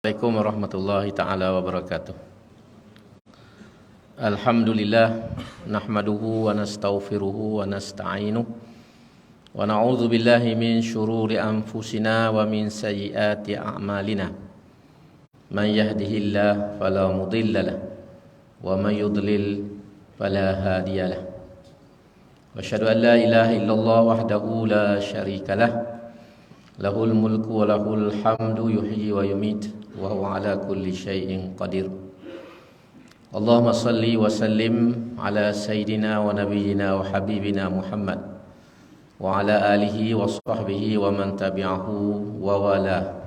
Assalamualaikum warahmatullahi taala wabarakatuh. Alhamdulillah nahmaduhu wa nastaghfiruhu wa nasta'inuh wa na'udzu billahi min syururi anfusina wa min sayyiati a'malina. Man yahdihillahu fala mudilla lahu wa man yudlil fala hadiya lahu. Wa asyhadu an la ilaha illallah wahdahu la syarika lahu. Lahul mulku wa lahul hamdu yuhyi wa yumit wa huwa ala kulli syai'in qadir. Allahumma salli wa sallim ala sayyidina wa nabiyyina wa habibina Muhammad wa ala alihi wa sahbihi wa man tabi'ahu wa wala.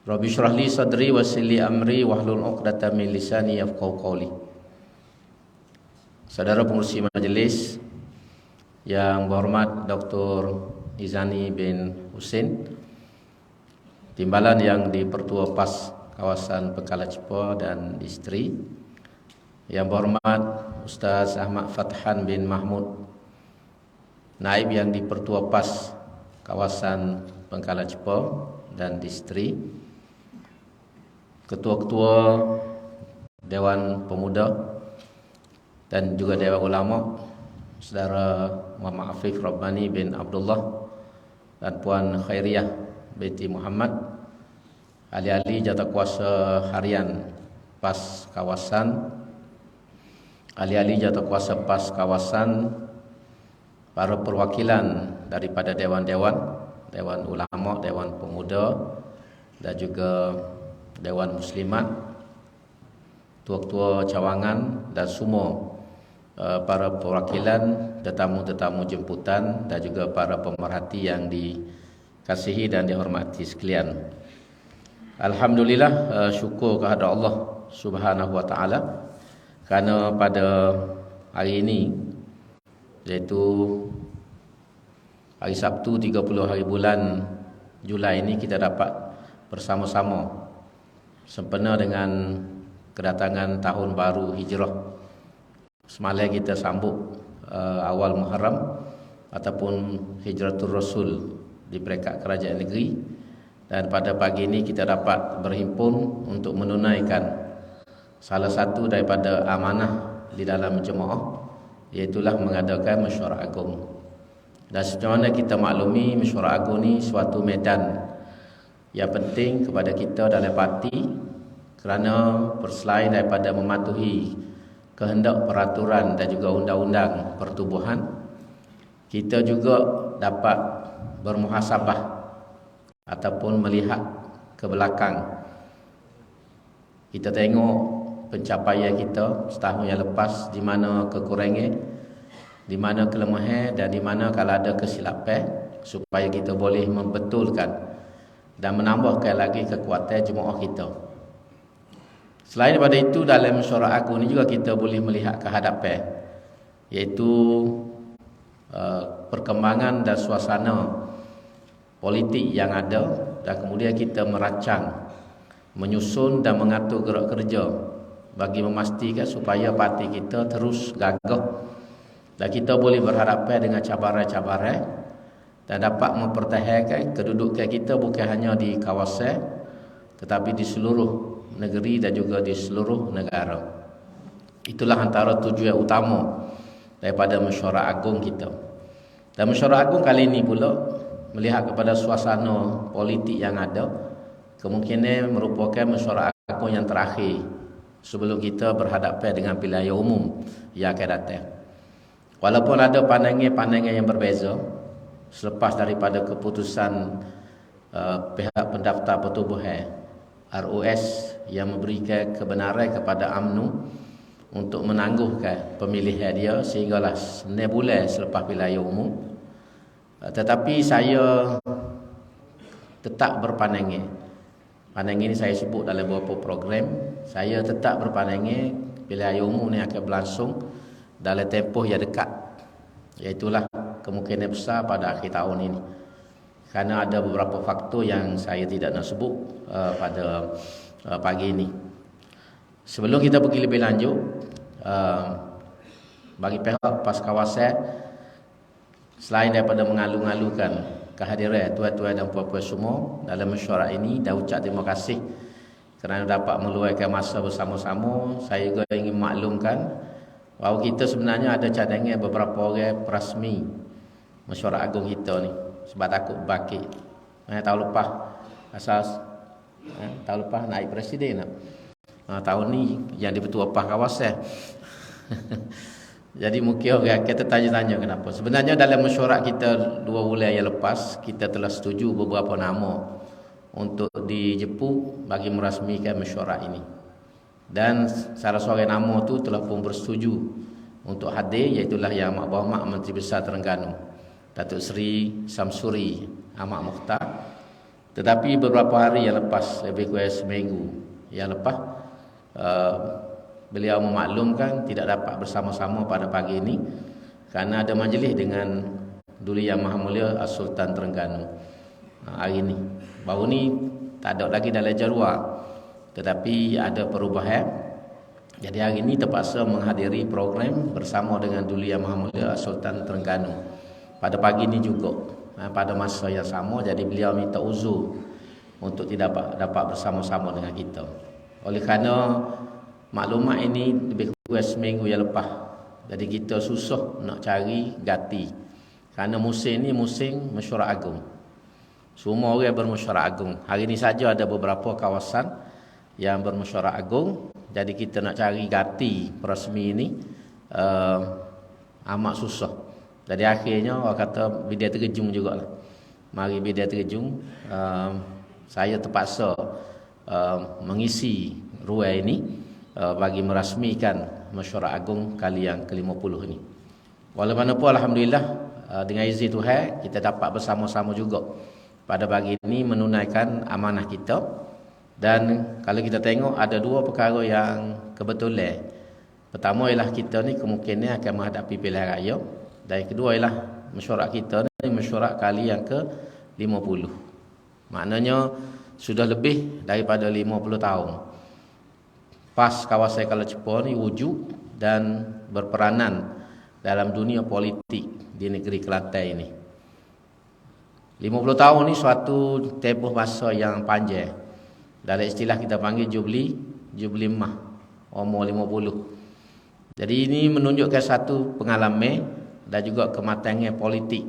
Rabbi shrah li sadri wa yassir li amri wahlul 'uqdatam min lisani yafqahu qawli. Saudara pengurusi majelis yang berhormat Dr. Izani bin Husin, Timbalan yang di Pertua PAS kawasan Pekala Cepo dan isteri, yang berhormat Ustaz Ahmad Fathan bin Mahmud, Naib yang di Pertua PAS kawasan Pekala Cepo dan isteri, ketua-ketua Dewan Pemuda dan juga Dewan Ulama, Saudara Muhammad Afif Rabbani bin Abdullah dan Puan Khairiyah binti Muhammad, ahli-ahli jawatakuasa harian PAS kawasan, ahli-ahli jawatakuasa PAS kawasan, para perwakilan daripada dewan-dewan, Dewan Ulama, Dewan Pemuda dan juga Dewan Muslimat, tua-tua cawangan dan semua para perwakilan, tetamu-tetamu jemputan dan juga para pemerhati yang dikasihi dan dihormati sekalian. Alhamdulillah, syukur kepada Allah Subhanahu wa taala kerana pada hari ini, iaitu hari Sabtu 30 hari bulan Julai ini, kita dapat bersama-sama sempena dengan kedatangan tahun baru Hijrah. Semalam kita sambut awal Muharram ataupun Hijratul Rasul di peringkat kerajaan negeri, dan pada pagi ini kita dapat berhimpun untuk menunaikan salah satu daripada amanah di dalam jemaah, iaitulah mengadakan mesyuarat agung. Dan seperti mana kita maklumi, mesyuarat agung ni suatu medan yang penting kepada kita dalam parti, kerana berselain daripada mematuhi kehendak peraturan dan juga undang-undang pertubuhan, kita juga dapat bermuhasabah ataupun melihat ke belakang. Kita tengok pencapaian kita setahun yang lepas, di mana kekurangan, di mana kelemahan dan di mana kalau ada kesilapan, supaya kita boleh membetulkan dan menambahkan lagi kekuatan jemaah kita. Selain daripada itu, dalam mesyuarat agung ini juga kita boleh melihat ke hadapan, iaitu perkembangan dan suasana politik yang ada, dan kemudian kita merancang, menyusun dan mengatur gerak kerja bagi memastikan supaya parti kita terus gagah dan kita boleh berhadapan dengan cabaran-cabaran dan dapat mempertahankan kedudukan kita bukan hanya di kawasan tetapi di seluruh negeri dan juga di seluruh negara. Itulah antara tujuan utama daripada mesyuarat agung kita. Dan mesyuarat agung kali ini pula melihat kepada suasana politik yang ada, kemungkinan merupakan mesyuarat agung yang terakhir sebelum kita berhadapan dengan pilihan umum yang akan datang. Walaupun ada pandangan-pandangan yang berbeza selepas daripada keputusan pihak pendaftar pertubuhan ROS yang memberikan kebenaran kepada UMNO untuk menangguhkan pemilihan dia sehinggalah 9 bulan selepas pilihan umum. Tetapi saya tetap berpandangan, pandangan ini saya sebut dalam beberapa program, saya tetap berpandangan pilihan umum ini akan berlangsung dalam tempoh yang dekat, iaitulah kemungkinan besar pada akhir tahun ini. Kerana ada beberapa faktor yang saya tidak nak sebut pada pagi ini. Sebelum kita pergi lebih lanjut, bagi pihak PAS kawasan, selain daripada mengalu-alukan kehadiran tuan-tuan dan puan-puan semua dalam mesyuarat ini, dan ucap terima kasih kerana dapat meluangkan masa bersama-sama. Saya juga ingin maklumkan bahawa kita sebenarnya ada cadangan beberapa orang perasmi mesyuarat agung kita ni, sebab takut bakit. Tahun lepas asas tahun lepas naik presiden lah. Tahun ni yang di-Pertua PAS kawasan. Jadi mungkin orang kita tanya-tanya kenapa. Sebenarnya dalam mesyuarat kita 2 bulan yang lepas, kita telah setuju beberapa nama untuk dijemput bagi merasmikan mesyuarat ini. Dan salah seorang nama tu telah pun bersetuju untuk hadir, iaitulah Yang Amat Berhormat Menteri Besar Terengganu, Datuk Seri Samsuri Ahmad Mukhtar. Tetapi beberapa hari yang lepas, lebih kurang seminggu yang lepas, beliau memaklumkan tidak dapat bersama-sama pada pagi ini kerana ada majlis dengan Duli Yang Maha Mulia As-Sultan Terengganu hari ini. Baru ni tak ada lagi dalam jadual, tetapi ada perubahan. Jadi hari ini terpaksa menghadiri program bersama dengan Duli Yang Maha Mulia As-Sultan Terengganu pada pagi ini juga, pada masa yang sama. Jadi beliau minta uzur untuk tidak dapat bersama-sama dengan kita. Oleh kerana maklumat ini lebih kurang seminggu yang lepas, jadi kita susah nak cari ganti. Kerana musim ni musim mesyuarat agung. Semua orang bermesyuarat agung. Hari ini saja ada beberapa kawasan yang bermesyuarat agung. Jadi kita nak cari ganti perasmi ini amat susah. Jadi akhirnya orang kata bidia terjun jugalah. Mari bidia terjun, saya terpaksa mengisi ruang ini bagi merasmikan mesyuarat agung kali yang ke-50 ini. Walaupun alhamdulillah, dengan izin Tuhan kita dapat bersama-sama juga pada pagi ini menunaikan amanah kita. Dan kalau kita tengok ada 2 perkara yang kebetulan. Pertama ialah kita ni kemungkinan akan menghadapi pilihan raya, dan yang kedua ialah mesyuarat kita ni mesyuarat kali yang ke-50. Maknanya sudah lebih daripada 50 tahun PAS kawasan Kuala Cepur ni wujud dan berperanan dalam dunia politik di negeri Kelantan ini. 50 tahun ni suatu tempoh masa yang panjang. Dalam istilah kita panggil jubli emas, umur 50. Jadi ini menunjukkan satu pengalaman dan juga kematangan politik.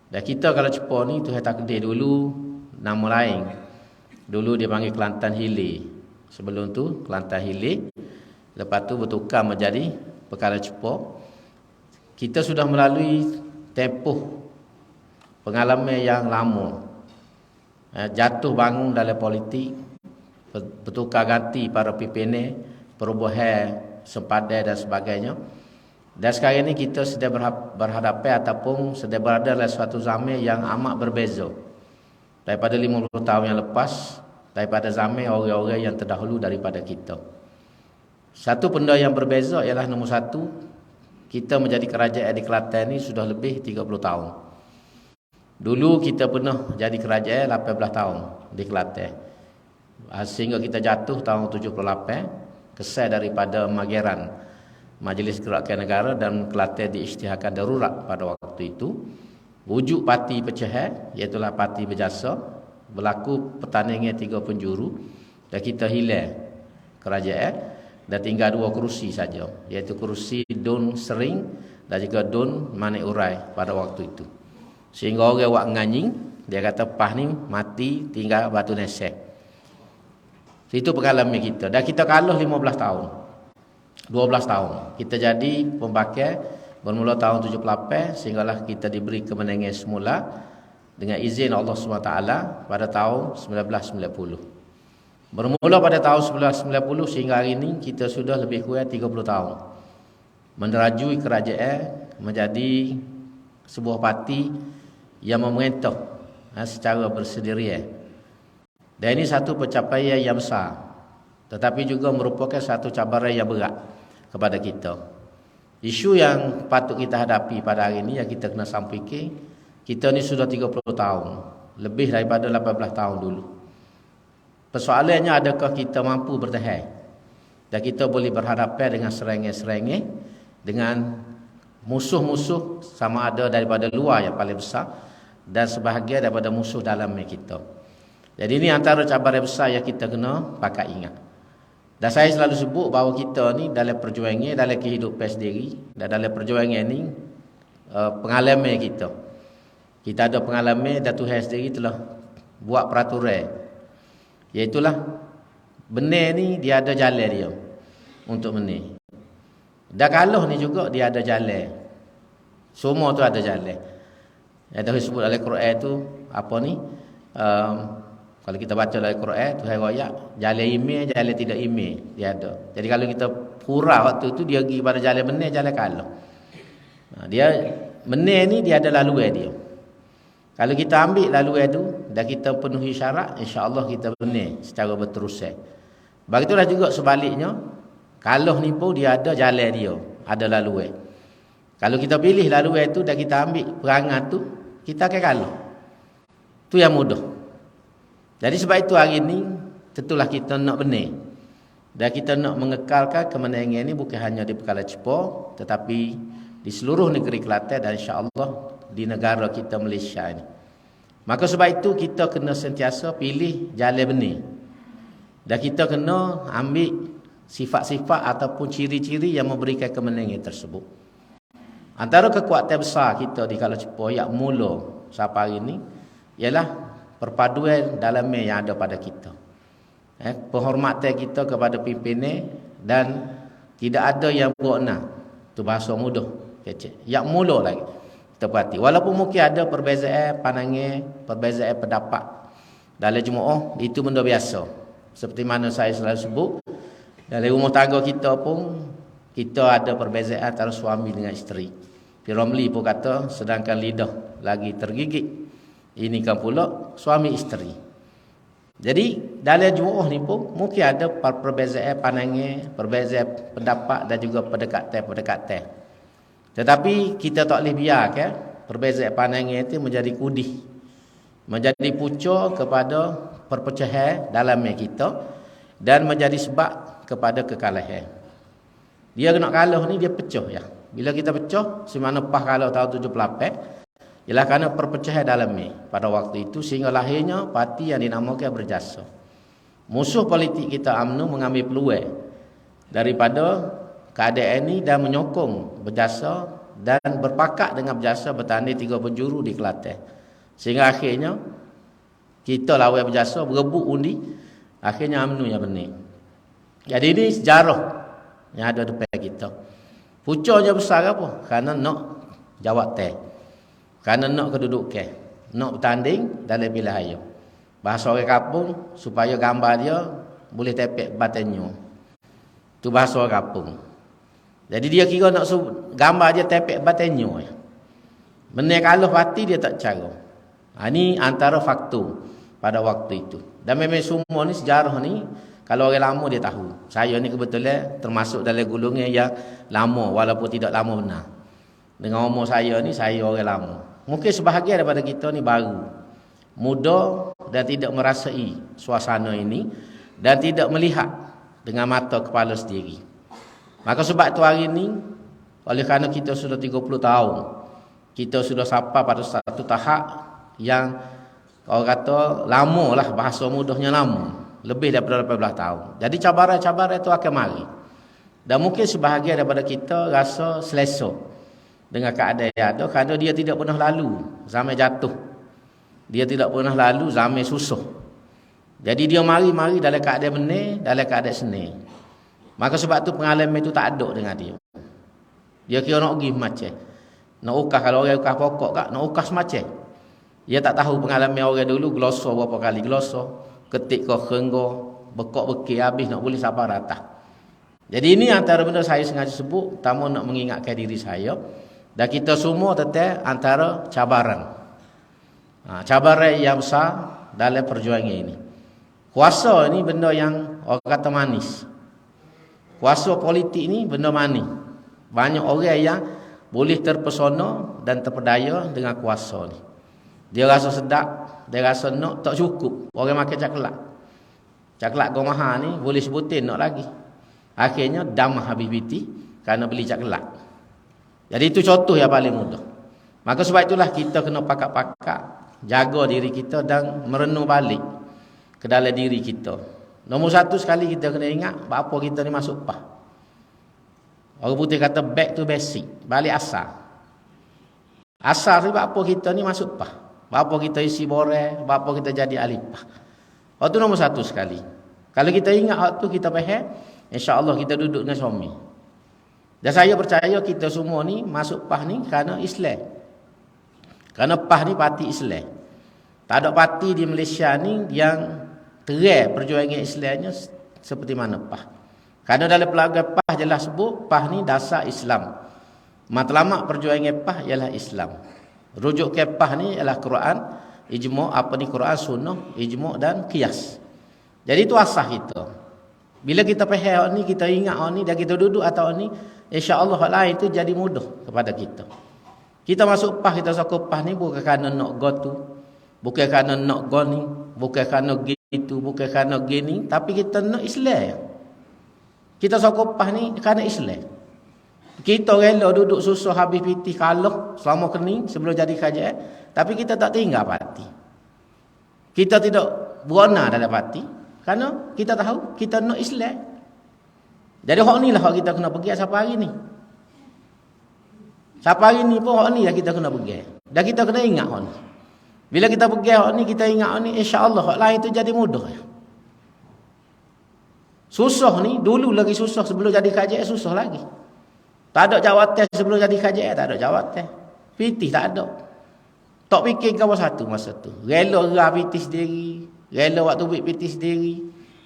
Dan kita Kuala Cepur ni Tuhan takdir dulu nama lain. Dulu dia panggil Kelantan Hilir. Sebelum tu Kelantan Hilir, lepas tu bertukar menjadi Perkara Cepur. Kita sudah melalui tempoh pengalaman yang lama, jatuh bangun dalam politik, bertukar ganti para pimpinan, perubahan sempadan dan sebagainya. Dan sekarang ini kita sedang berhadapan ataupun sedang berada dalam suatu zaman yang amat berbeza daripada 50 tahun yang lepas, daripada zaman orang-orang yang terdahulu daripada kita. Satu benda yang berbeza ialah nombor satu, kita menjadi kerajaan di Kelantan ini sudah lebih 30 tahun. Dulu kita pernah jadi kerajaan 18 tahun di Kelantan. Sehingga kita jatuh tahun 78, kesal daripada Mageran, Majlis Gerakan Negara, dan Kelantan diisytiharkan darurat pada waktu itu. Wujud parti pecahan, iaitulah Parti Berjasa. Berlaku pertandingan 3 penjuru dan kita hilang kerajaan dan tinggal 2 kerusi saja, iaitu kerusi Dun Sering dan juga Dun Manik Urai pada waktu itu. Sehingga orang wak nganying, dia kata PAS ni mati tinggal batu nesek. Itu pengalaman kita. Dan kita kalah 15 tahun. 12 tahun. Kita jadi pembakar bermula tahun 78 sehinggalah kita diberi kemenangan semula dengan izin Allah SWT pada tahun 1990. Bermula pada tahun 1990 sehingga hari ini kita sudah lebih kurang 30 tahun menderajui kerajaan menjadi sebuah parti yang memerintah secara bersendirian. Dan ini satu pencapaian yang besar, tetapi juga merupakan satu cabaran yang berat kepada kita. Isu yang patut kita hadapi pada hari ini yang kita kena sampaikan, kita ni sudah 30 tahun, lebih daripada 18 tahun dulu. Persoalannya, adakah kita mampu bertahan dan kita boleh berhadapan dengan serangan-serangan, dengan musuh-musuh sama ada daripada luar yang paling besar dan sebahagian daripada musuh dalamnya kita. Jadi ini antara cabaran besar yang kita kena pakai ingat. Dan saya selalu sebut bahawa kita ni dalam perjuangan, dalam kehidupan sendiri, dan dalam perjuangan ni pengalaman kita. Kita ada pengalaman dan Tuhan sendiri telah buat peraturan. Iaitulah benar ni dia ada jalan dia untuk benar. Dan kalah ni juga dia ada jalan. Semua tu ada jalan. Yang Tuhan sebut dalam Quran tu apa ni? Kalau kita baca dalam Quran, Tuhan royak jalan imej, jalan tidak imej, dia ada. Jadi kalau kita pura waktu tu dia pergi pada jalan benar, jalan kalah. Dia benar ni dia ada laluan dia. Kalau kita ambil laluan tu dan kita penuhi syarat, insya-Allah kita benar secara berterusan. Begitulah juga sebaliknya, kalah ni pun dia ada jalan dia, ada laluan. Kalau kita pilih laluan tu dan kita ambil perangai tu, kita akan kalah. Tu yang mudah. Jadi sebab itu hari ini tentulah kita nak benar. Dan kita nak mengekalkan kemenangan ini bukan hanya di Perkara Cepo, tetapi di seluruh negeri Kelantan dan insya-Allah di negara kita Malaysia ini. Maka sebab itu kita kena sentiasa pilih jalan benar. Dan kita kena ambil sifat-sifat ataupun ciri-ciri yang memberikan kemenangan tersebut. Antara kekuatan besar kita di Kala Cepo yang mula sampai hari ini ialah perpaduan dalamnya yang ada pada kita. Penghormatan kita kepada pimpinan dan tidak ada yang bermakna. Itu bahasa mudah, kecil. Yang mula lagi. Kita perhati. Walaupun mungkin ada perbezaan pandangan, perbezaan pendapat dalam jemaah, itu benda biasa. Seperti mana saya selalu sebut, dalam rumah tangga kita pun kita ada perbezaan antara suami dengan isteri. Piramli pun kata sedangkan lidah lagi tergigit, ini kan pula suami isteri. Jadi dalam jemaah ni pun mungkin ada perbezaan pandangan, perbezaan pendapat dan juga pendekatan. Tetapi kita tak boleh biarkan perbezaan pandangan itu menjadi kudih, menjadi pucuk kepada perpecahan dalamnya kita dan menjadi sebab kepada kekalahan. Dia nak kalah ni dia pecah ya. Bila kita pecah, semana PAH kalah tahun 78, ialah kerana perpecahan dalamnya pada waktu itu sehingga lahirnya parti yang dinamakan Berjasa. Musuh politik kita UMNO mengambil peluang daripada keadaan ini dan menyokong Berjasa dan berpakat dengan Berjasa bertanding 3 penjuru di Kelantan. Sehingga akhirnya kita lawan Berjasa berebut undi, akhirnya UMNO yang benar. Jadi ini sejarah yang ada depan kita. Pucuknya besar apa? Kerana nak jawatan. Kerana nak kedudukan. Nak bertanding dalam pilihan raya. Bahasa orang kampung supaya gambar dia boleh tepek batannya. Itu bahasa orang kampung. Jadi dia kira nak gambar dia tepek batannya. Benar kalau parti dia tak cara. Ini antara faktor pada waktu itu. Dan memang semua ni sejarah ni kalau orang lama dia tahu. Saya ni kebetulan termasuk dalam golongan yang lama walaupun tidak lama benar. Dengan umur saya ni saya orang lama. Mungkin sebahagian daripada kita ni baru, muda dan tidak merasai suasana ini dan tidak melihat dengan mata kepala sendiri. Maka sebab tu hari ini oleh kerana kita sudah 30 tahun, kita sudah sampai pada satu tahap yang orang kata lama lah, bahasa mudahnya lama. Lebih daripada 18 tahun. Jadi cabaran-cabaran itu akan mari. Dan mungkin sebahagian daripada kita rasa selesa dengan keadaan yang ada kerana dia tidak pernah lalu zaman jatuh. Dia tidak pernah lalu zaman susah. Jadi dia mari-mari dalam keadaan benar, dalam keadaan senang. Maka sebab tu pengalaman itu tak ada dengan dia. Dia kira nak pergi macam. Nak ukah, kalau orang ukah pokok kak, nak ukah semacam. Dia tak tahu pengalaman orang dulu, glosor berapa kali glosor. Ketik ke kenggo, bekok-bekik habis nak boleh sabar rata. Jadi ini antara benda saya sengaja sebut, pertama nak mengingatkan diri saya dan kita semua tetap antara cabaran. Cabaran yang besar dalam perjuangan ini. Kuasa ini benda yang orang kata manis. Kuasa politik ni benda manis. Banyak orang yang boleh terpesona dan terpedaya dengan kuasa ni. Dia rasa sedap, dia rasa nak tak cukup. Orang makan caklat. Caklat gomaha ni boleh sebutin nak lagi. Akhirnya damah habis biti kerana beli caklat. Jadi itu contoh yang paling mudah. Maka sebab itulah kita kena pakak-pakak jaga diri kita dan merenung balik ke dalam diri kita. Nombor satu sekali kita kena ingat apa kita ni masuk PAH. Orang putih kata back to basic, balik asal. Asal sebab apa kita ni masuk PAH. Apa kita isi boreh, apa kita jadi ahli PAH. Itu nombor satu sekali. Kalau kita ingat waktu kita faham, insya-Allah kita duduk dengan suami. Dan saya percaya kita semua ni masuk PAH ni kerana Islam. Kerana PAH ni parti Islam. Tak ada parti di Malaysia ni yang terang perjuangan Islamnya seperti mana PAH. Kerana dalam pelaga PAH jelas sebut PAH ni dasar Islam. Matlamat perjuangan PAH ialah Islam. Rujuk ke PAH ni ialah Quran, ijma', Quran, sunnah, ijma' dan qiyas. Jadi itu asas kita. Bila kita faham ni, kita ingat ni dan kita duduk atas ni, insya-Allah hal lain itu jadi mudah kepada kita. Kita masuk PAH, kita sokong PAH ni bukan kerana nak go tu, bukan kerana nak go ni, bukan kerana gitu, bukan kerana gini, tapi kita nak Islam. Kita sokong PAH ni kerana Islam. Kita rela duduk susah habis pitih kalah selama kening sebelum jadi kajian, tapi kita tak tinggal parti. Kita tidak berona dalam parti kerana kita tahu kita nak Islam. Jadi hak ni lah hak kita kena pergi siapa hari ni. Siapa hari ni pun hak ni lah kita kena pergi. Dan kita kena ingat hak ni. Bila kita pergi hak ni, kita ingat hak ni, insya-Allah hak lain tu jadi mudah. Susah ni, dulu lagi susah sebelum jadi kajian susah lagi. Tak ada jawatan sebelum jadi kajian, tak ada jawatan. Pitih tak ada. Tak fikir kau satu masa tu. Rela gerah pitih sendiri, rela waktu buat pitih sendiri,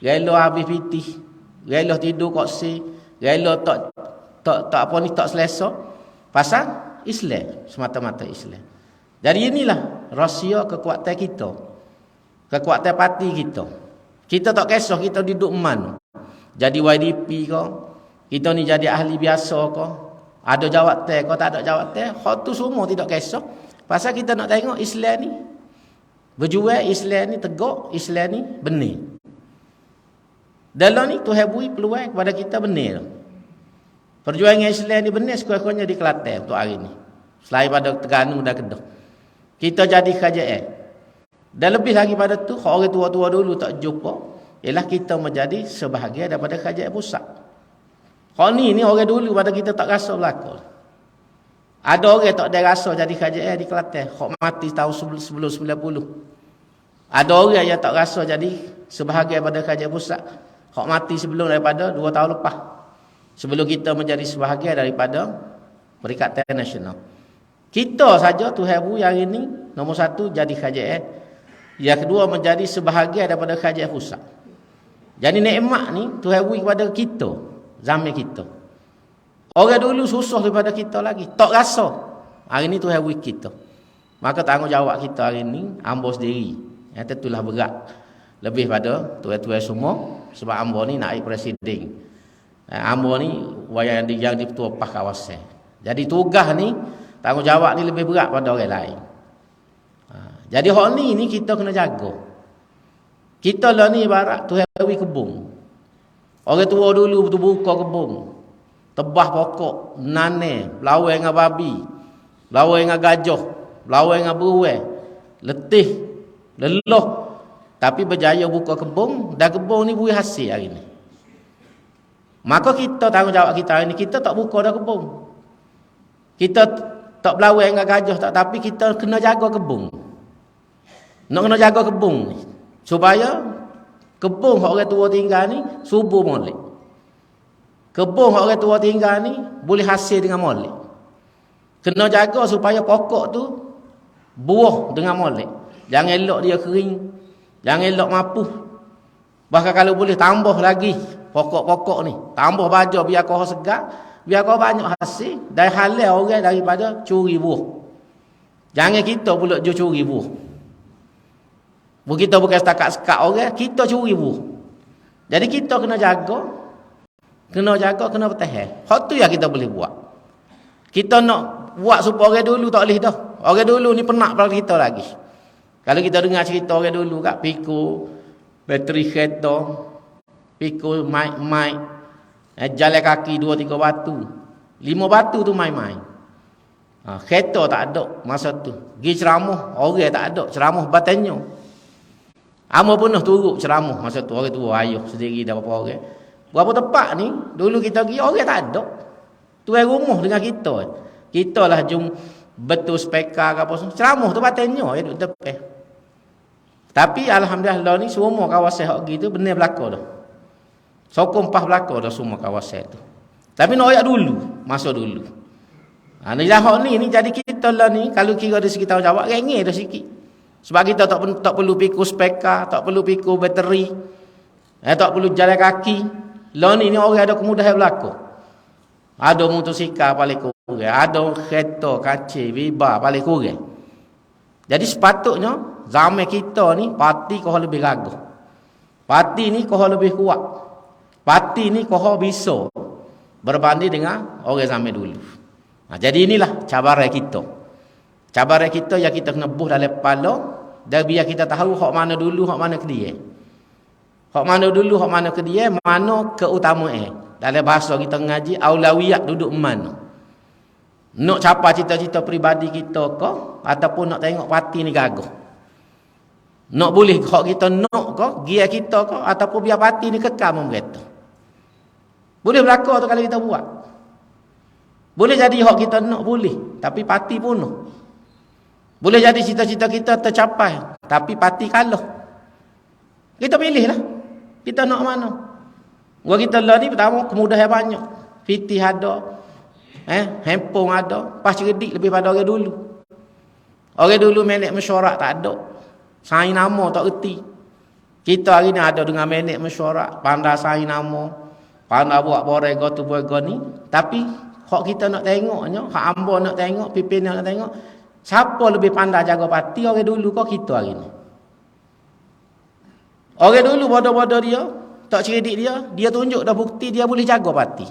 rela habis pitih, rela tidur kat si, rela tak apa ni tak selesa. Pasal Islam, semata-mata Islam. Jadi inilah rahsia kekuatan kita. Kekuatan parti kita. Kita tak kisah kita duduk mana. Jadi YDP ke, kita ni jadi ahli biasa ke, ada jawatan ke, tak ada jawatan, hak tu semua tidak kisah. Pasal kita nak tengok Islam ni berjuang, Islam ni tegak, Islam ni benar. Dalam ni Tuhan beri peluang kepada kita benar. Perjuangan Islam ni benar sekurang-kurangnya di Kelantan untuk hari ni. Selain pada Terengganu dan Kedah. Kita jadi kajian. Dan lebih lagi pada tu, orang tua-tua dulu tak jumpa, ialah kita menjadi sebahagian daripada kajian pusat. Hak ni orang dulu pada kita tak rasa berlaku. Ada orang tak ada rasa jadi kajian di Kelantan. Hak mati tahun sebelum 90. Ada orang yang tak rasa jadi sebahagian pada kajian pusat. Hak mati sebelum daripada 2 tahun lepas. Sebelum kita menjadi sebahagian daripada Perikatan Nasional. Kita saja Tuhan beri hari ini nombor satu jadi kajian. Yang kedua menjadi sebahagian daripada kajian pusat. Jadi nikmat ni Tuhan beri kepada kita, zaman kita. Orang dulu susah daripada kita lagi, tak rasa. Hari ni Tuhan beri kita. Maka tanggungjawab kita hari ni hamba sendiri. Yang tentulah berat. Lebih pada tuan-tuan semua sebab hamba ni naik presiden. Hamba ni yang di ketua PAH kawasan. Jadi tugas ni, tanggungjawab ni lebih berat pada orang lain. Jadi hak ni kita kena jaga. Kita lah ni ibarat Tuhan beri kebun. Orang tua dulu betul buka kebun. Tebah pokok, nanai, lawan dengan babi, lawan dengan gajah, lawan dengan beruang, letih, lelah. Tapi berjaya buka kebun dan kebun ni beri hasil hari ni. Maka kita tanggungjawab kita hari ni, kita tak buka dah kebun. Kita tak berlawan dengan gajah tak, tapi kita kena jaga kebun. Nak kena jaga kebun ni supaya kebun hak orang tua tinggal ni subur molek. Kebun hak orang tua tinggal ni boleh hasil dengan molek. Kena jaga supaya pokok tu buah dengan molek. Jangan elok dia kering, jangan elok mapuh. Bahkan kalau boleh tambah lagi pokok-pokok ni, tambah baja biar kau segar, biar kau banyak hasil dan halal orang daripada curi buah. Jangan kita pula curi buah. Kita bukan setakat sekat orang, kita curi buah. Jadi kita kena jaga, kena bertahan. Hak tu yang kita boleh buat. Kita nak buat supaya orang dulu tak boleh dah. Orang dulu ni penak pada kita lagi. Kalau kita dengar cerita orang dulu kat pikul bateri kereta, pikul mic, jalan kaki 2-3 batu. 5 batu tu main-main. Kereta tak ada masa tu. Pergi ceramah, orang tak ada. Ceramah batannya. Amo penuh turut ceramah masa tu. Orang tua ayuh sendiri dah berapa orang. Berapa tempat ni, dulu kita pergi, orang tak ada. Tuan rumah dengan kita. Kita lah jom betul spekar ke apa semua. Ceramah tu batannya, duduk tepi. Tapi alhamdulillah ni semua kawasan hak gitu benar belaka dah. Sokong pah belaka dah semua kawasan tu. Tapi nak ayat dulu, masa dulu. Ni dah hak ni jadi kita lah ni kalau kira dari segi tanggungjawab rengeh dah sikit. Sebab kita tak perlu pikul spekar, tak perlu pikul bateri. Tak perlu jalan kaki. Lah ni orang ada kemudahan belaka. Ada motosikal paling kurang, ada kereta, kacil, biba paling kurang. Jadi sepatutnya zaman kita ni parti kau lebih gagah. Parti ni kau lebih kuat. Parti ni kau bisa berbanding dengan orang zaman dulu. Jadi inilah cabaran kita. Cabaran kita yang kita kena buh dalam kepala dan biar kita tahu hak mana dulu, hak mana kedia. Hak mana dulu, hak mana kedia, mana keutamaan. Dalam bahasa kita ngaji aulawiyat duduk mana. Nak capai cita-cita peribadi kita ke ataupun nak tengok parti ni gagah. Nak boleh hak kita nak ke, gia kita ke ataupun biar parti ni kekal mereka. Boleh berlaku tu kalau kita buat. Boleh jadi hak kita nak boleh, tapi parti bunuh. Boleh jadi cita-cita kita tercapai, tapi parti kalah. Kita pilihlah. Kita nak mana? Gua kita lah ni pertama kemudahan banyak. Fitih ada. Handphone ada. Pas cerdik lebih pada orang dulu. Orang dulu menek mesyuarat tak ada. Sain nama tak erti. Kita hari ni ada dengan menek mesyuarat, pandai sain nama, pandai buat borega tu borega ni, tapi hak kita nak tengoknya, hak hamba nak tengok, pimpinan nak tengok, siapa lebih pandai jaga parti, orang dulu kau kita hari ni. Orang dulu bodoh-bodoh dia, tak cerdik dia tunjuk dah bukti dia boleh jaga parti.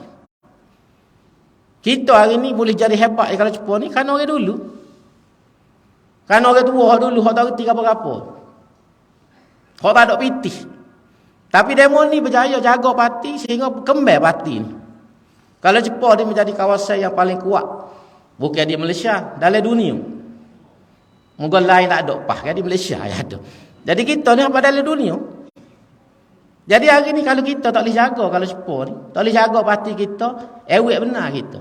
Kita hari ni boleh jadi hebat kalau cepat ni kan orang dulu. Kan orang tua dulu hak tak reti apa-apa. Hak tak ada pitih. Tapi demo ni berjaya jaga parti sehingga kembali parti ni. Kalau Jepun dia menjadi kawasan yang paling kuat. Bukan di Malaysia, dalam dunia. Moga lain tak ada pah kan di Malaysia ya ada. Jadi kita ni apa dalam dunia. Jadi hari ni kalau kita tak boleh jaga kalau Jepun ni, tak boleh jaga parti kita, ewek benar kita.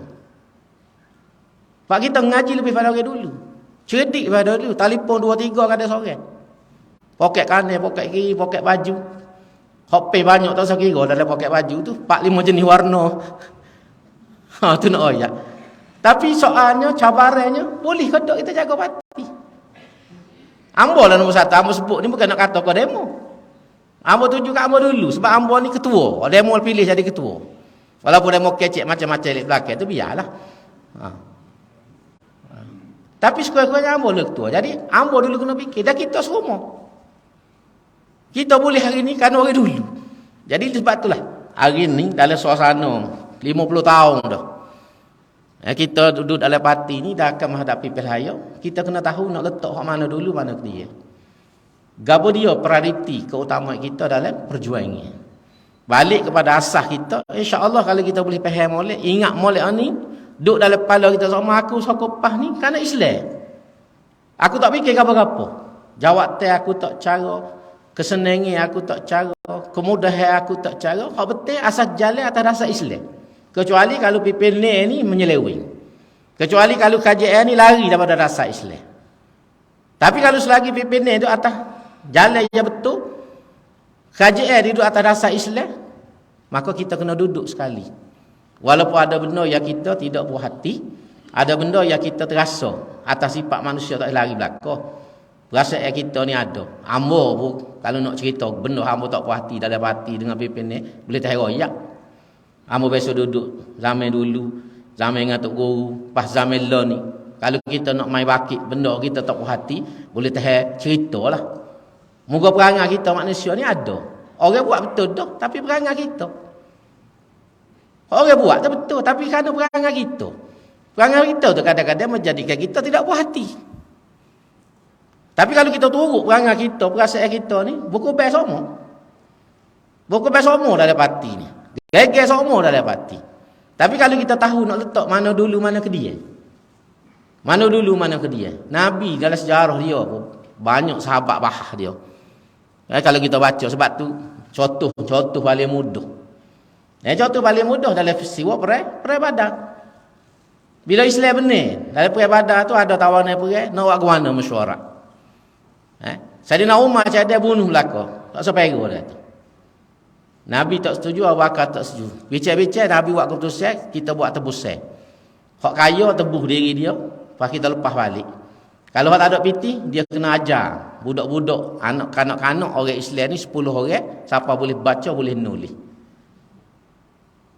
Pak kita ngaji lebih pada orang dulu. Cerdik pada dulu, telefon 2 3 kada seorang. Poket kanan, poket kiri, poket baju. Hope banyak tak usah kira dalam poket baju tu 4-5 jenis warna. Tu nak ayat. Tapi soalnya, cabarannya, boleh ke tak kita jaga parti? Ambo lah nombor 1, ambo sebut ni bukan nak kata kau demo. Ambo tunjuk kat ambo dulu, sebab ambo ni ketua. Demo pilih jadi ketua. Walaupun demo kecek macam-macam di belakang tu biarlah. Tapi sekurang-kurangnya ambo lah ketua. Jadi ambo dulu kena fikir, dah kita semua. Kita boleh hari ni kan orang dulu. Jadi sebab itulah, hari ni dalam suasana 50 tahun dah. Kita duduk dalam parti ni dah akan menghadapi pilihan. Kita kena tahu nak letak hak mana dulu mana ke dia. Gapo dia prioriti keutamaan kita dalam perjuangan. Balik kepada asas kita, insya-Allah kalau kita boleh faham molek, ingat molek ni, duduk dalam kepala kita sama aku sokopah ni kerana Islam. Aku tak fikir apa-apa. Jawatan aku tak cara, kesenangan aku tak cara, kemudahan aku tak cara, hak betul asas jalan atas rasa Islam. Kecuali kalau pimpinan ni menyeleweng. Kecuali kalau kajian ni lari daripada rasa Islam. Tapi kalau selagi pimpinan itu atas jalan yang betul, kajian itu atas rasa Islam, maka kita kena duduk sekali. Walaupun ada benda yang kita tidak puas hati, ada benda yang kita terasa atas sifat manusia tak lari belakang. Perasaan kita ni ada. Ambo pun kalau nak cerita benda ambo tak puas hati dalam hati dengan pimpinan, boleh terroyak. Ambo biasa duduk zaman dulu, zaman dengan Tok Guru, pas zaman lah ni. Kalau kita nak main bakit benda kita tak puas hati, boleh tahan ceritalah. Moga perangai kita manusia ni ada. Orang buat betul dah, tapi perangai kita. Orang buat tak betul, tapi kerana perangai kita. Perangai kita tu kadang-kadang menjadikan kita tidak puas hati. Tapi kalau kita turut perangai kita, perasaan kita ni, buku best semua. Buku best semua dalam parti ni. Geger semua dalam parti. Tapi kalau kita tahu nak letak mana dulu mana ke dia. Mana dulu mana ke dia. Nabi dalam sejarah dia pun banyak sahabat bahah dia. Kalau kita baca sebab tu contoh paling mudah. Contoh paling mudah dalam peristiwa perang Badar. Bila Islam benar, dalam perang Badar tu ada tawanan perang, nak buat ke mana mesyuarat. Saidina Umar ada bunuh belaka. Tak sampai dia tu. Nabi tak setuju, Abu Bakar tak setuju. Bincang-bincang Nabi buat keputusan, kita buat tebusan. Hak kaya tebuh diri dia, lepas kita lepas balik. Kalau hak tak ada piti, dia kena ajar budak-budak, kanak-kanak orang Islam ni 10 orang, siapa boleh baca, boleh nulis.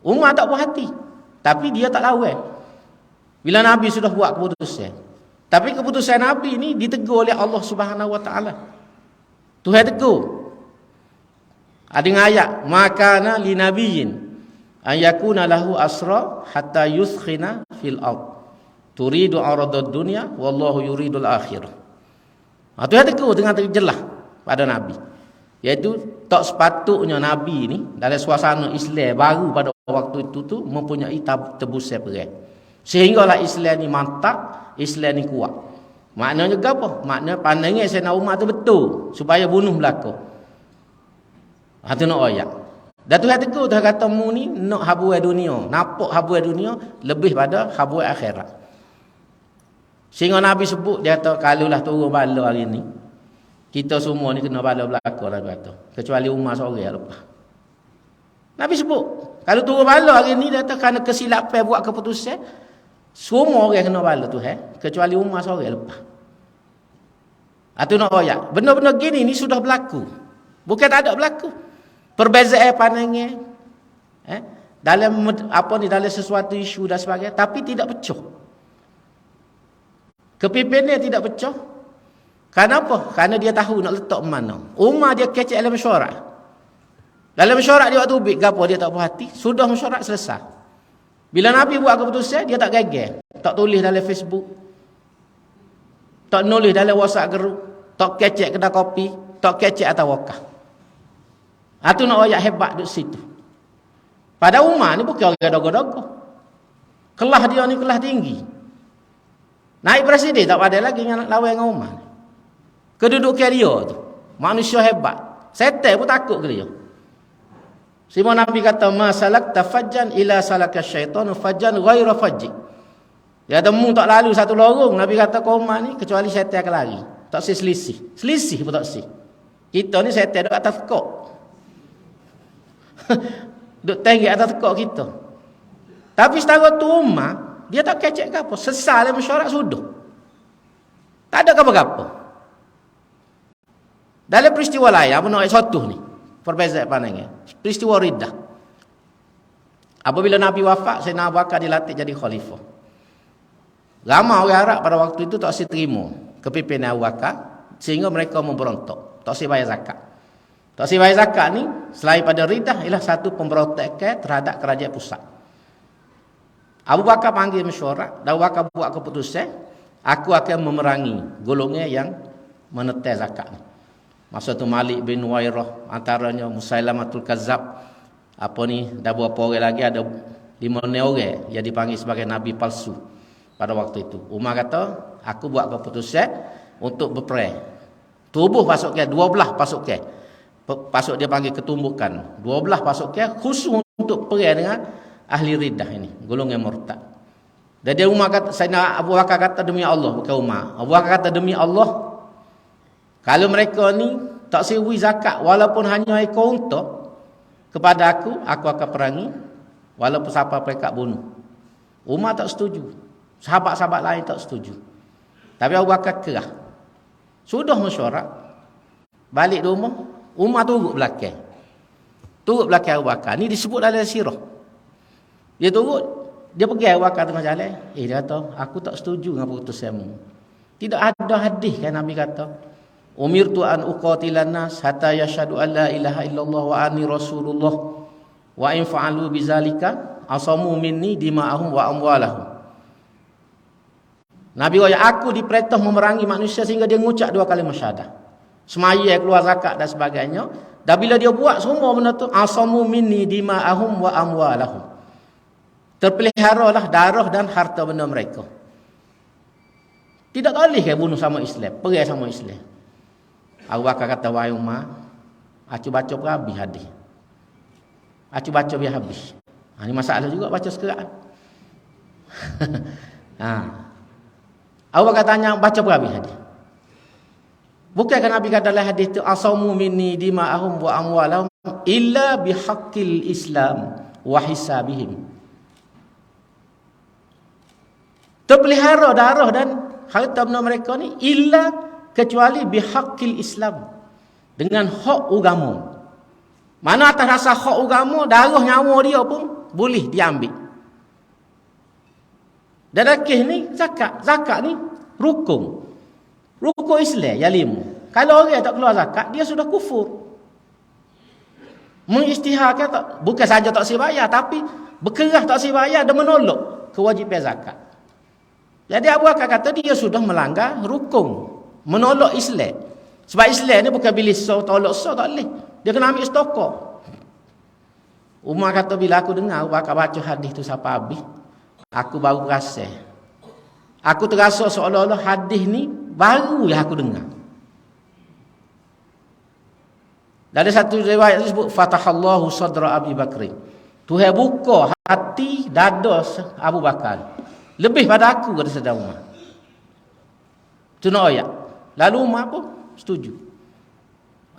Umar tak puas hati, tapi dia tak lawan. Bila Nabi sudah buat keputusan, tapi keputusan Nabi ni ditegur oleh Allah Subhanahu Wa Taala. Tuhan tegur. Ada ayat, makana li nabiyyin an yakuna lahu asra hatta yuskhina fil ard. Turidu aradad dunya wallahu yuridul akhirah. Tuhan tegur dengan jelas pada Nabi. Iaitu tak sepatutnya Nabi ni dalam suasana Islam baru pada waktu itu tu mempunyai tebusan perang. Sehinggalah Islam ni mantap, Islam ni kuat. Maknanya apa? Maknanya pandangan Sayyidina Umar tu betul supaya bunuh belaka. Itu nak ayat. Dan Tuhan tegur, Tuhan kata mu ni nak habuai dunia, nampak habuai dunia lebih pada habuai akhirat. Sehingga Nabi sebut, dia kata kalaulah turun bala hari ni, kita semua ni kena bala belaka lah kata. Kecuali Umar seorang lepas. Nabi sebut, kalau turun bala hari ni, dia kata kerana kesilapan buat keputusan, semua orang kena bala Tuhan, kecuali Umar seorang lepas. Itu nak ayat. Benda-benda gini ni sudah berlaku. Bukan tak ada berlaku. Perbezaan pandangan dalam dalam sesuatu isu dan sebagainya, tapi tidak pecah. Kepimpinan tidak pecah. Kenapa? Kerana dia tahu nak letak mana. Umar dia kecek dalam mesyuarat. Dalam mesyuarat dia waktu ubik gapo dia tak puas hati, sudah mesyuarat selesai. Bila Nabi buat keputusan, dia tak gagal. Tak tulis dalam Facebook. Tak nulis dalam WhatsApp group, tak kecek kedai kopi, tak kecek atas wakaf. Itu nak ayat hebat di situ. Pada Umar ni bukan orang dogo-dogo. Kelah dia ni kelah tinggi. Naik presiden tak ada lagi yang lawan dengan Umar. Kedudukan dia tu, manusia hebat. Setan pun takut ke dia. Semua Nabi kata, ma salakta fajjan ila salaka syaitanu fajjan ghaira fajji. Dia temu tak lalu satu lorong, Nabi kata ke Umar ni, kecuali syaitan akan lari. Tak selisih. Selisih pun tak sih. Kita ni syaitan duduk atas tekok. Duduk tinggi atas tekok kita. Tapi setara tu Umar, dia tak kecek ke apa. Sesal mesyuarat sudah. Tak ada apa-apa. Dalam peristiwa lain, apa nak satu ni, perbezaan pandangan. Peristiwa Riddah. Apabila Nabi wafat, Sayyidina Abu Bakar dilantik jadi khalifah. Ramai orang Arab pada waktu itu tak si terima kepimpinan Abu Bakar, sehingga mereka memberontak. Tak si bayar zakat. Tak si bayar zakat ni, selain pada Riddah, ialah satu pemberontakan terhadap kerajaan pusat. Abu Bakar panggil mesyuarat, dan Abu Bakar buat keputusan, aku akan memerangi golongan yang menetes zakat ni. Masa tu Malik bin Nuwairah, antaranya Musailamatul Kazzab, dah berapa orang lagi, ada 5 orang yang dipanggil sebagai Nabi palsu pada waktu itu. Umar kata, aku buat keputusan untuk berperang. Tubuh pasukan, 12 pasukan. Pasuk dia panggil ketumbukan. 12 pasukan khusus untuk perang dengan ahli Riddah ini, golongan murtad. Dan dia Umar kata, Sayyidina Abu Bakar kata demi Allah, bukan Umar. Abu Bakar kata demi Allah, kalau mereka ni tak sewi zakat walaupun hanya ekor unta kepada aku akan perangi walaupun siapa mereka bunuh. Umar tak setuju. Sahabat-sahabat lain tak setuju. Tapi Abu Bakar kerah. Sudah mesyuarat. Balik di rumah, Umar turut belakang. Turut belakang Abu Bakar. Ni disebut dalam sirah. Dia turut, dia pergi Abu Bakar tengah jalan. Dia kata, aku tak setuju dengan keputusanmu. Tidak ada hadis kan Nabi kata, umirtu an uqatilan nas hatta yashhadu an la ilaha illallah wa anni rasulullah wa in fa'alu bizalika asamu minni dima'ahum wa amwalahum. Nabi kata, aku diperintah memerangi manusia sehingga dia mengucap 2 kalimah syahadah. Semaya, keluar zakat dan sebagainya. Dan bila dia buat semua benda tu, asamu minni dima'ahum wa amwalahum. Terpeliharalah darah dan harta benda mereka. Tidak boleh ke bunuh sama Islam, perai sama Islam. Abu Bakar kata, wahai Umar, aku baca habis hadis. Aku baca biar habis. Ini masalah juga baca sekerat. Abu Bakar tanya, baca habis hadis. Bukankah Nabi kata dalam hadis itu, asamu minni dima'ahum wa amwalahum illa bihaqqil Islam wa hisabihim. Terpelihara darah dan harta benda mereka ni illa kecuali bihaqqil Islam, dengan hak agama. Mana atas rasa hak agama, darah nyawa dia pun boleh diambil. Dan akhir ni zakat. Zakat ni rukun Islam yang 5. Kalau orang tak keluar zakat, dia sudah kufur. Mengisytiharkan bukan saja tak boleh bayar, tapi berkerah tak boleh bayar dan menolak kewajipan zakat. Jadi Abu Bakar kata dia sudah melanggar rukun, menolak Islam. Sebab Islam ni bukan bilis tolak tak boleh. Dia kena ambil stokor. Umar kata, bila aku dengar Abu Bakar baca hadis tu sampai habis, aku baru rasa. Aku terasa seolah-olah hadis ni baru yang aku dengar. Dari satu riwayat disebut, fatahallahu sadra Abi Bakr. Tuhan buka hati dada Abu Bakar. Lebih pada aku, kata Saudara Umar. Itu nak ayat. Lalu Umar pun setuju.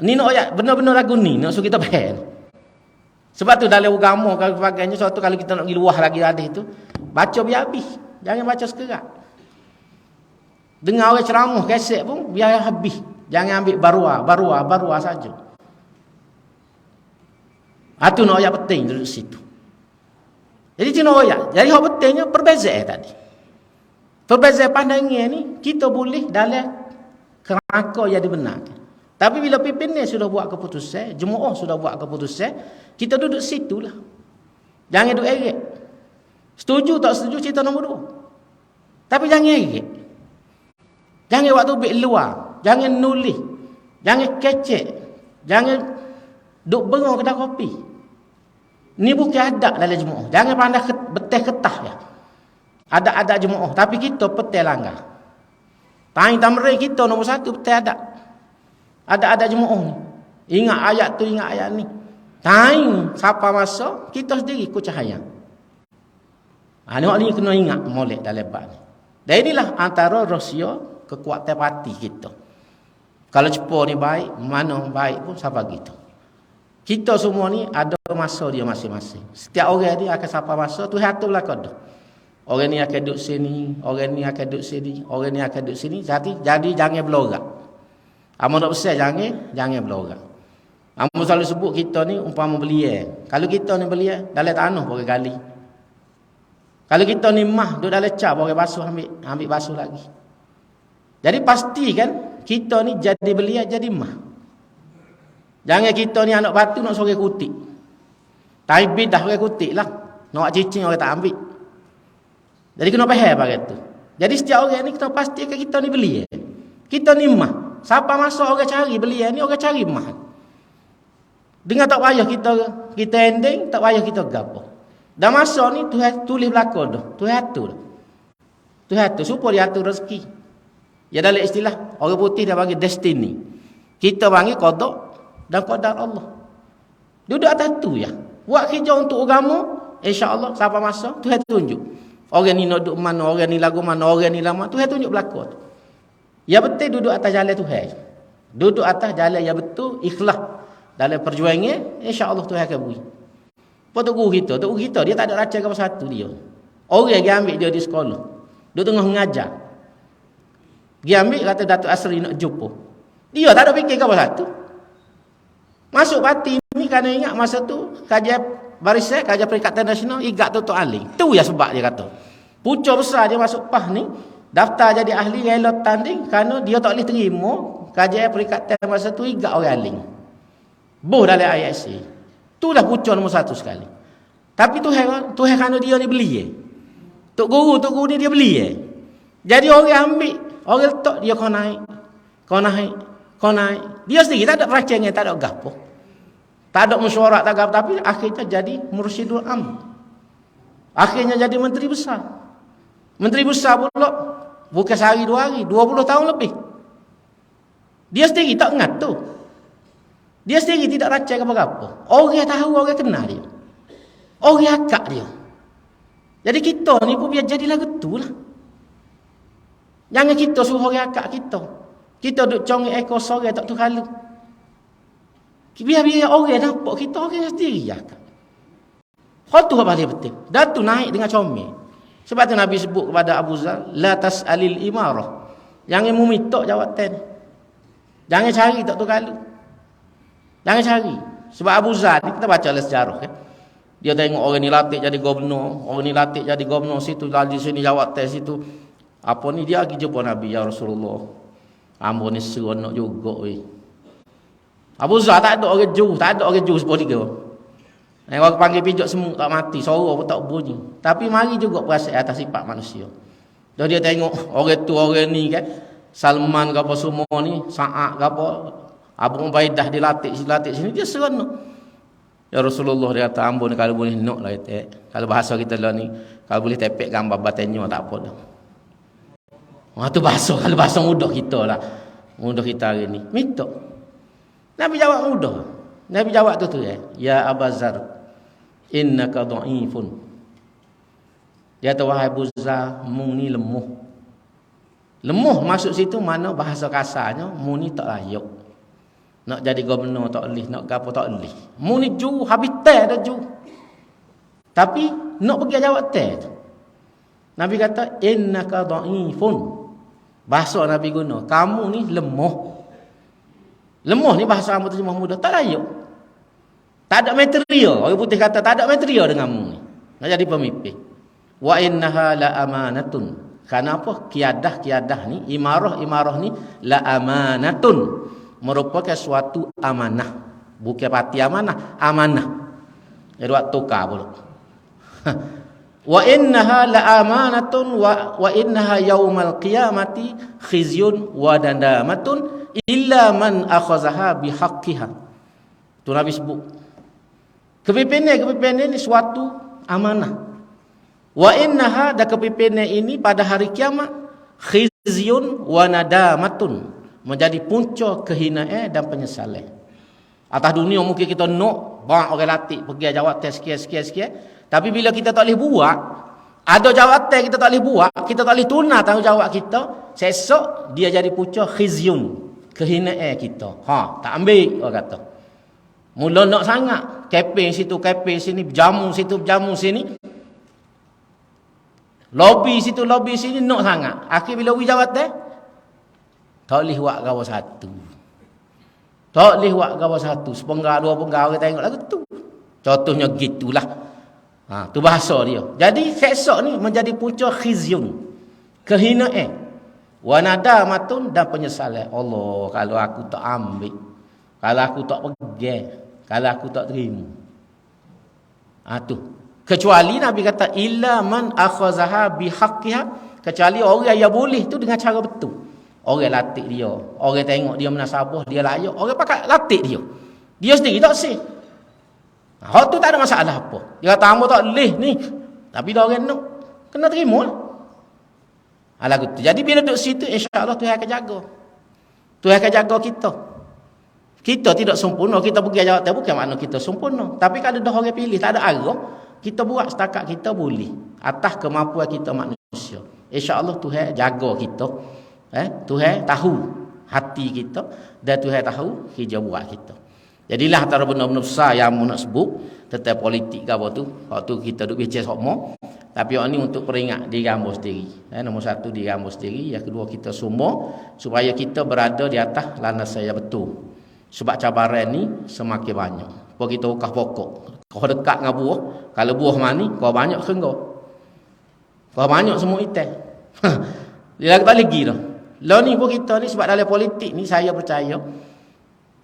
Ni nak ayat, benar-benar lagu ni nak suruh kita faham. Sebab tu dalam agama kalau sebagainya, suatu kalau kita nak pergi luah lagi hadis tu, baca biar habis. Jangan baca sekerat. Dengar orang ceramah kaset pun biar habis. Jangan ambil barua saja. Itu nak ayat penting duduk situ. Jadi itu nak ayat. Jadi hak pentingnya perbezaan tadi. Perbezaan pandangan ni kita boleh dalam kerangka yang dibenarkan. Tapi bila pimpinan sudah buat keputusan, jemaah sudah buat keputusan, kita duduk situlah. Jangan duduk erik. Setuju tak setuju cerita nombor 2. Tapi jangan erik. Jangan waktu bik luar, jangan nulis, jangan kecek, jangan duk bengong kedai kopi. Ni bukan adab dalam jemaah. Jangan pandai betul ketah ya. Adab-adab jemaah, tapi kita betul langgar. Tanya tamrin kita nombor 1 betul adab. Adab-adab jemaah ni. Ingat ayat tu, ingat ayat ni. Tanya siapa masa kita sendiri ikut cahaya. Ni kena ingat molek dalam bab ni. Dan inilah antara rahsia kekuatan hati kita. Kalau cepat ni baik, mana baik pun siapa gitu. Kita semua ni ada masa dia masing-masing. Setiap orang dia akan sampai masa tu hatu belakang dah. Orang ni akan duduk sini, orang ni akan duduk sini, orang ni akan duduk sini. Jadi jangan belorak. Amun nak besar jangan belorak. Amun selalu sebut kita ni umpama belia. Kalau kita ni belia dalam tanah pakai gali. Kalau kita ni mah duduk dalam cap pakai basuh, ambil basuh lagi. Jadi pastikan kita ni jadi belia jadi mah. Jangan kita ni anak batu nak sorang kutik. Tai bidah sorang kutik lah. Nak cicing orang tak ambil. Jadi kena faham bagai tu. Jadi setiap orang ni kita pastikan kita ni belia. Kita ni mah. Siapa masa orang cari belia ni, orang cari mah. Dengar tak payah kita ending, tak payah kita gapo. Dan masa ni Tuhan tulis belakang dah. Tuhan atur. Tuhan atur supaya dia atur rezeki. Ya dalam istilah orang putih dia bagi destiny. Kita bagi qada dan qadar Allah. Duduk atas tu ya. Buat kerja untuk agama, insya-Allah siapa masa Tuhan tunjuk. Orang ni nak duduk mana, orang ni lagu mana, orang ni lama, Tuhan tunjuk belakang tu. Ya betul duduk atas jalan Tuhan. Duduk atas jalan yang betul, ikhlas dalam perjuangan, insya-Allah Tuhan akan beri. Tok guru kita dia tak ada racun apa satu dia. Orang yang ambil dia di sekolah. Dia tengah mengajar. Dia ambil kata Datuk Asri nak jumpa. Dia tak ada fikir apa satu. Masuk parti ni kerana ingat masa tu kajian barisan, kajian Perikatan Nasional igat Tok Aling. Tu ya sebab dia kata. Pucuk besar dia masuk PAH ni, daftar jadi ahli rela tanding kerana dia tak boleh terima kajian Perikatan masa tu igat orang Aling. Boh dalam ISA. Itulah pucuk nombor 1 sekali. Tapi Tuhan kerana dia ni belia. Tok guru ni dia belia. Jadi orang ambil, orang letak dia kau naik. Dia sendiri tak ada peracangnya, tak ada gapo. Tak ada mesyuarat, tak gapo, tapi akhirnya jadi mursyidul am. Akhirnya jadi menteri besar. Menteri besar pula Bukan sehari 2 hari, 20 tahun lebih. Dia sendiri tak ingat tu. Dia sendiri tidak racai apa-apa. Orang tahu, orang kenal dia. Orang akak dia. Jadi kita ni pun biar jadilah getulah. Jangan kita suruh orang akak kita. Kita duk congik ekor sorang tak tu kalau. Biar orang nampak kita orang sendiri akak. Hal tu apa dia betul. Datu naik dengan comel. Sebab tu Nabi sebut kepada Abu Zar, la tas'alil imarah. Jangan meminta jawatan. Jangan cari tak tu kalau. Jangan cari. Sebab Abu Zar ni kita baca dalam sejarah kan. Dia tengok orang ni latih jadi gubernur, orang ni latih jadi gubernur situ, lagi sini jawatan situ. Apa ni dia pergi jumpa Nabi, ya Rasulullah. Ambo ni seronok juga weh. Abu Zar tak ada orang jauh, tak ada orang jauh seperti dia. Orang panggil pijak semut tak mati, suara pun tak bunyi. Tapi mari juga perasaan atas sifat manusia. Dan dia tengok orang tu orang ni kan, Salman ke apa semua ni, Sa'ad ke apa, Abu Ubaidah dilatih sini, dia seronok. Ya Rasulullah dia kata, ambo ni kalau boleh nak lah kalau bahasa kita lah ni, kalau boleh tepek gambar batanya tak apa dah. Tu bahasa, kalau bahasa mudah kita lah. Mudah kita hari ni. Minta. Nabi jawab mudah. Nabi jawab tu ya Abu Zar, innaka dha'ifun. Dia kata, wahai Abu Zar, mu ni lemuh. Lemuh masuk situ mana bahasa kasarnya, mu ni tak layak. Nak jadi gubernur tak boleh, nak gapo tak boleh. Mu ni ju habitat dah ju. Tapi nak pergi jawab tu. Nabi kata, innaka dha'ifun. Bahasa Nabi guna, kamu ni lemuh. Lemuh ni bahasa amat terjemah mudah, tak layak. Tak ada material. Orang putih kata tak ada material denganmu ni. Nak jadi pemimpin. Wa innaha la amanatun. Kenapa? Kiadah ni, imarah ni la amanatun. Merupakan suatu amanah. Bukan pati amanah, amanah. Jadi buat tukar pula. Wa innaha la amanatun wa innaha yaumal qiyamati khizyun wa dandamatun illa man akhazaha bihaqqiha. Tu Nabi sebut. Kepimpinan ini suatu amanah. Wa innaha, dan kepimpinan ini pada hari kiamat khizyun wa nadamatun, menjadi punca kehinaan dan penyesalan. Atas dunia mungkin kita nak banyak orang latih pergi jawatan sekian. Tapi bila kita tak boleh buat, ada jawatan kita tak boleh buat, kita tak boleh tunai tanggungjawab kita, sesok dia jadi punca khizyun, kehinaan kita. Tak ambil orang kata. Mula nak sangat, keping situ, keping sini, berjamu situ, berjamu sini. Lobby situ, lobby sini, nak sangat. Akhir bila we jawatan, tak boleh buat gawa satu. Tak boleh buat gawa satu. Sepenggal, dua penggal, orang tengok lagu tu. Contohnya gitulah. Tu bahasa dia. Jadi, sesok ni menjadi punca khizyun. Kehinaan. Wa nadamatun, dan penyesalan. Allah, kalau aku tak ambil. Kalau aku tak pegang. Kalau aku tak terima. Tu. Kecuali Nabi kata, illa man akhazaha bihaqqiha. Kecuali orang yang boleh tu dengan cara betul. Orang latih dia. Orang tengok dia menasabah, dia layak. Orang pakai latih dia. Dia sendiri tak sih. Hak tu tak ada masalah apa. Dia kata, hamba tak boleh ni. Tapi dia orang nak. Kena terima lah. Lagu tu. Jadi bila duduk situ, insya-Allah Tuhan akan jaga. Tuhan akan jaga kita. Kita tidak sempurna, kita pergi jawatan bukan makna kita sempurna. Tapi kalau dah orang pilih, tak ada arah, kita buat setakat kita boleh. Atas kemampuan kita manusia. InsyaAllah Tuhan jaga kita. Tuhan tahu hati kita. Dan Tuhan tahu kerja buat kita. Jadilah antara benda-benda besar yang mau nak sebut tentang politik ke apa tu. Waktu kita duduk bicara sama. Tapi yang ni untuk peringat diri hamba sendiri. Nombor satu diri hamba sendiri. Yang kedua kita semua. Supaya kita berada di atas landasan yang betul. Sebab cabaran ni semakin banyak. Kalau kita ukah pokok, kau dekat dengan buah, kalau buah mani, kau banyak ke kau? Kau banyak semua ikan. Dia tak lagi dah. Lalu ni pun kita ni sebab dalam politik ni saya percaya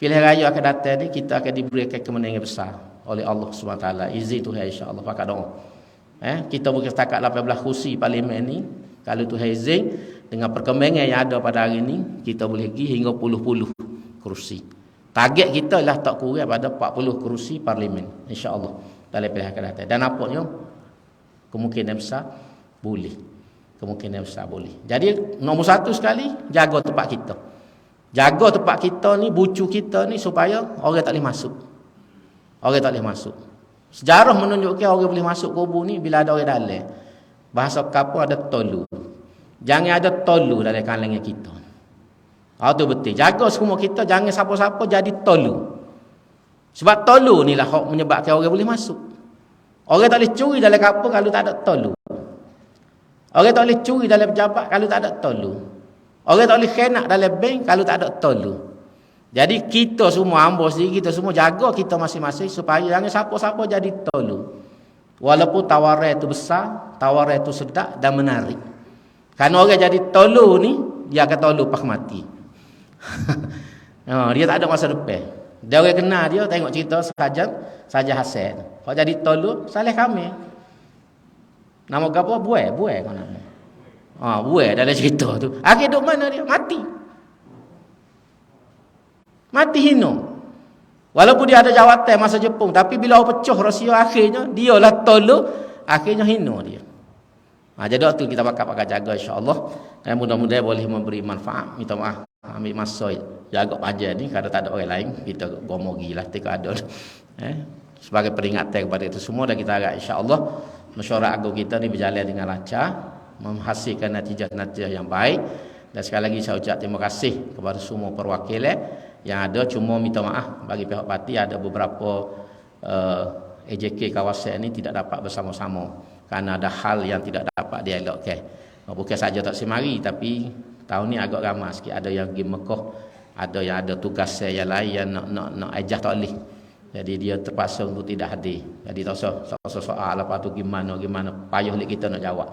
pilihan raya akan datang ni kita akan diberikan kemenangan besar oleh Allah SWT. Izin Tuhan insya-Allah pakai doa. Kita bukan setakat 18 kursi parlimen ni. Kalau Tuhan izin dengan perkembangan yang ada pada hari ni, kita boleh pergi hingga puluh-puluh kursi. Target kita lah tak kurang pada 40 kerusi parlimen insya-Allah dalam pilihan akan datang. Dan nampaknya kemungkinan besar boleh. kemungkinan besar boleh. Jadi nombor satu sekali, jaga tempat kita. Jaga tempat kita ni, bucu kita ni supaya orang tak boleh masuk. Orang tak boleh masuk. Sejarah menunjukkan orang boleh masuk kubur ni bila ada orang dalam. Bahasa kapur ada tolu. Jangan ada tolu dalam kalangan kita. Itu betul. Jaga semua kita, jangan siapa-siapa jadi tolu. Sebab tolu ni lah menyebabkan orang boleh masuk. Orang tak boleh curi dalam kapur kalau tak ada tolu. Orang tak boleh curi dalam pejabat kalau tak ada tolu. Orang tak boleh khianat dalam bank kalau tak ada tolu. Jadi kita semua, hamba sendiri, kita semua jaga kita masing-masing supaya jangan siapa-siapa jadi tolu. Walaupun tawaran itu besar, tawaran itu sedap dan menarik. Kerana orang jadi tolu ni, dia akan tolu pak mati. Dia tak ada masa depan. Dia orang kenal dia, tengok cerita saja Hasan. Kalau jadi tolu, Saleh kami. Nama apa? Buai kan nama. Buai dalam cerita tu. Akhir duk mana dia? Mati. Mati hina. Walaupun dia ada jawatan masa Jepun, tapi bila pecah Rusia akhirnya, dialah tolong, akhirnya hina dia. Jadi waktu kita bakal jaga insya-Allah. Mudah-mudahan boleh memberi manfaat. Minta maaf ambil masa jaga panjang ni kalau tak ada orang lain, kita gomogilah tika ada. Sebagai peringatan kepada itu semua, dan kita harap insya-Allah mesyuarat agung kita ni berjalan dengan lancar, menghasilkan natijah-natijah yang baik. Dan sekali lagi saya ucap terima kasih kepada semua perwakilan yang ada. Cuma minta maaf bagi pihak parti ada beberapa AJK kawasan ini tidak dapat bersama-sama kerana ada hal yang tidak dapat dielokkan. Bukan saja tak semari, tapi tahun ni agak ramai sikit. Ada yang pergi Mekah, ada yang ada tugas yang lain yang nak ajah tak boleh. Jadi dia terpaksa untuk tidak hadir. Jadi tak usah soal lepas tu gimana payah kita nak jawab.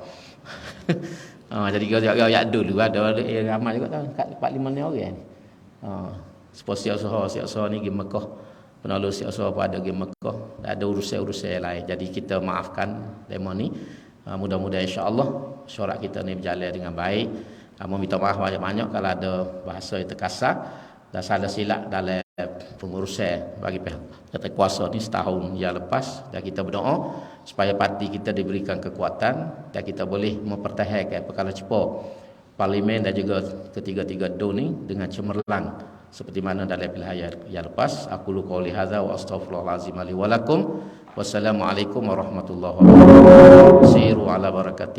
Jadi kita dulu ada ramai juga tahu 4-5 ni orang ni. Seperti siap-siap ni pergi Mekah. Penolong siap-siap apa ada pergi Mekah. Ada urusan-urusan yang lain. Jadi kita maafkan demo ni. Mudah-mudahan insya-Allah syarat kita ni berjalan dengan baik. Minta maaf banyak-banyak kalau ada bahasa yang terkasar dan salah silap dalam pengurusan bagi pihak kuasa ni setahun yang lepas. Dan kita berdoa supaya parti kita diberikan kekuatan dan kita boleh mempertahankan perkara cepat parlimen dan juga ketiga-tiga do ni dengan cemerlang seperti mana dalam pilihan yang lepas. Aku lu qauli hadza wa astaghfirullahalazim li wa lakum. Wassalamualaikum warahmatullahi wabarakatuh. Siru ala barakati.